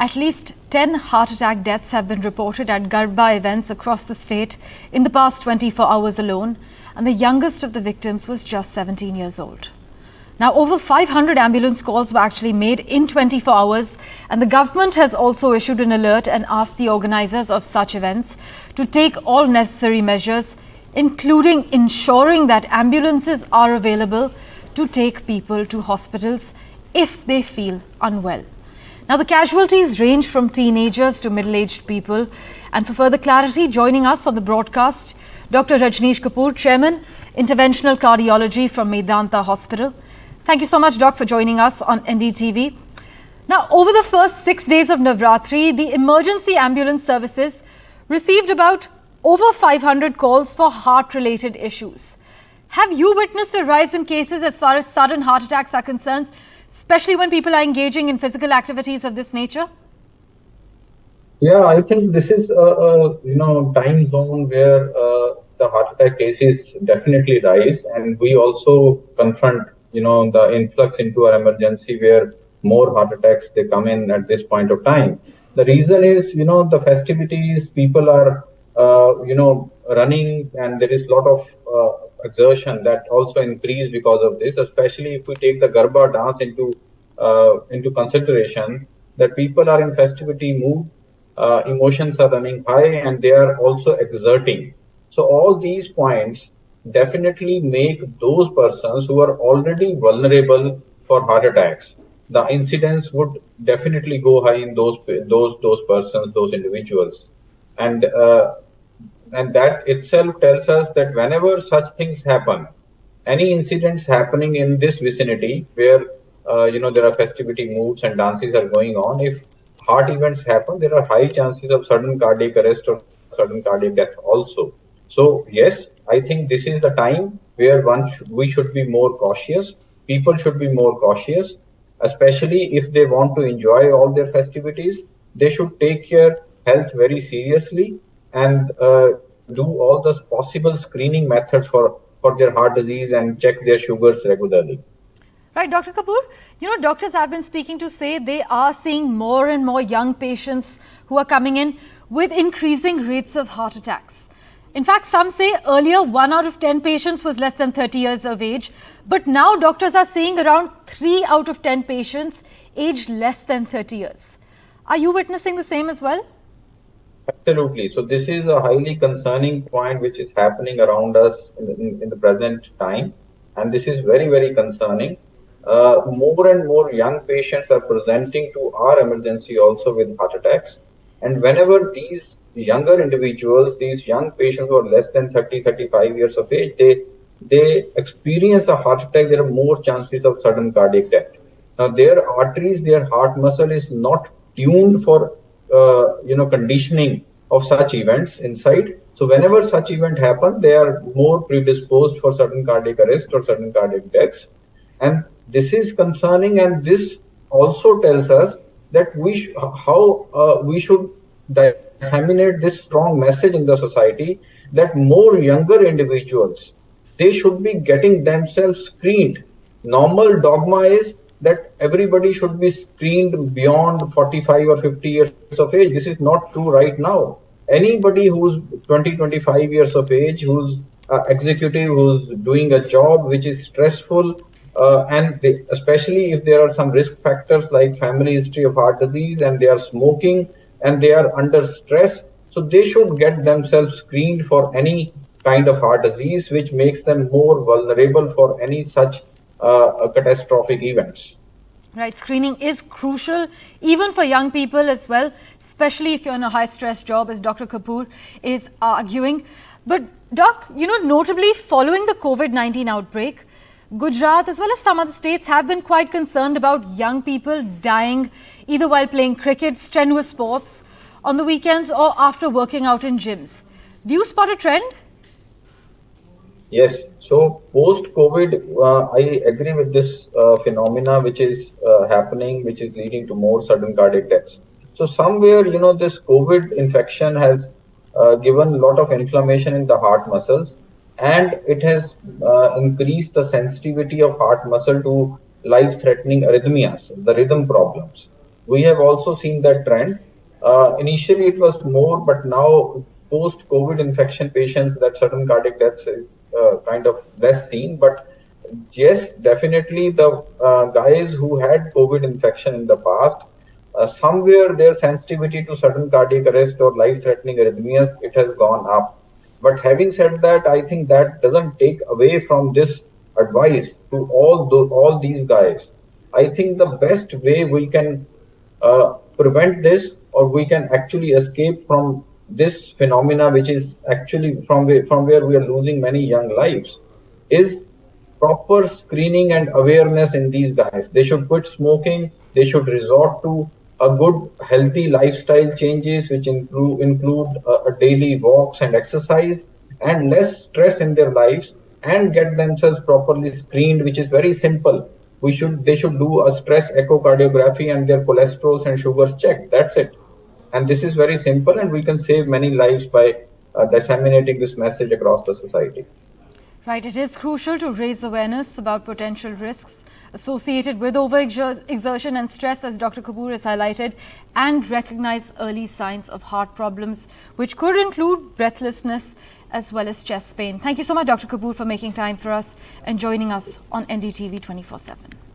At least 10 heart attack deaths have been reported at Garba events across the state in the past 24 hours alone, and the youngest of the victims was just 17 years old. Now, over 500 ambulance calls were actually made in 24 hours, and the government has also issued an alert and asked the organizers of such events to take all necessary measures, including ensuring that ambulances are available to take people to hospitals if they feel unwell. Now, the casualties range from teenagers to middle-aged people. And for further clarity, joining us on the broadcast, Dr. Rajneesh Kapoor, Chairman, Interventional Cardiology from Medanta Hospital. Thank you so much, Doc, for joining us on NDTV. Now, over the first 6 days of Navratri, the emergency ambulance services received about over 500 calls for heart-related issues. Have you witnessed a rise in cases as far as sudden heart attacks are concerned, especially when people are engaging in physical activities of this nature? Yeah, I think this is a time zone where the heart attack cases definitely rise, and we also confront the influx into our emergency where more heart attacks they come in at this point of time. The reason is the festivities, people are running, and there is a lot of exertion that also increase because of this, especially if we take the Garba dance into consideration, that people are in festivity mood, emotions are running high, and they are also exerting. So all these points definitely make those persons who are already vulnerable for heart attacks, the incidence would definitely go high in those persons, those individuals, and that itself tells us that whenever such things happen, any incidents happening in this vicinity where there are festivity moods and dances are going on, if heart events happen, there are high chances of sudden cardiac arrest or sudden cardiac death also. So yes, I think this is the time where we should be more cautious. People should be more cautious, especially if they want to enjoy all their festivities. They should take their health very seriously and do all the possible screening methods for their heart disease and check their sugars regularly. Right, Dr. Kapoor, doctors have been speaking to say they are seeing more and more young patients who are coming in with increasing rates of heart attacks. In fact, some say earlier 1 out of 10 patients was less than 30 years of age, but now doctors are saying around 3 out of 10 patients aged less than 30 years. Are you witnessing the same as well? Absolutely. So this is a highly concerning point which is happening around us in the present time. And this is very, very concerning. More and more young patients are presenting to our emergency also with heart attacks. And whenever these younger individuals, these young patients who are less than 30, 35 years of age, they experience a heart attack, there are more chances of sudden cardiac death. Now, their arteries, their heart muscle is not tuned for conditioning of such events inside. So whenever such event happen, they are more predisposed for sudden cardiac arrest or sudden cardiac deaths. And this is concerning, and this also tells us that we should disseminate this strong message in the society that more younger individuals, they should be getting themselves screened. Normal dogma is that everybody should be screened beyond 45 or 50 years of age. This is not true right now. Anybody who's 20, 25 years of age, who's executive, who's doing a job which is stressful, especially if there are some risk factors like family history of heart disease, and they are smoking and they are under stress, so they should get themselves screened for any kind of heart disease which makes them more vulnerable for any such catastrophic events. Right, screening is crucial even for young people as well, especially if you're in a high stress job, as Dr. Kapoor is arguing. But Doc, notably following the COVID-19 outbreak, Gujarat as well as some other states have been quite concerned about young people dying either while playing cricket, strenuous sports, on the weekends or after working out in gyms. Do you spot a trend? Yes. So post-COVID, I agree with this phenomena which is happening, which is leading to more sudden cardiac deaths. So somewhere, this COVID infection has given a lot of inflammation in the heart muscles, and it has increased the sensitivity of heart muscle to life-threatening arrhythmias, the rhythm problems. we have also seen that trend. Initially, it was more, but now post-COVID infection patients, that certain cardiac deaths is kind of less seen. But yes, definitely the guys who had COVID infection in the past, somewhere their sensitivity to sudden cardiac arrest or life-threatening arrhythmias, it has gone up. But having said that, I think that doesn't take away from this advice to all these guys. I think the best way we can prevent this, or we can actually escape from this phenomena, which is actually from where we are losing many young lives, is proper screening and awareness in these guys. They should quit smoking. They should resort to a good, healthy lifestyle changes, which include daily walks and exercise, and less stress in their lives, and get themselves properly screened, which is very simple. They should do a stress echocardiography and their cholesterols and sugars checked. That's it. And this is very simple, and we can save many lives by disseminating this message across the society. Right, it is crucial to raise awareness about potential risks associated with overexertion and stress, as Dr. Kapoor has highlighted, and recognize early signs of heart problems, which could include breathlessness as well as chest pain. Thank you so much, Dr. Kapoor, for making time for us and joining us on NDTV 24/7.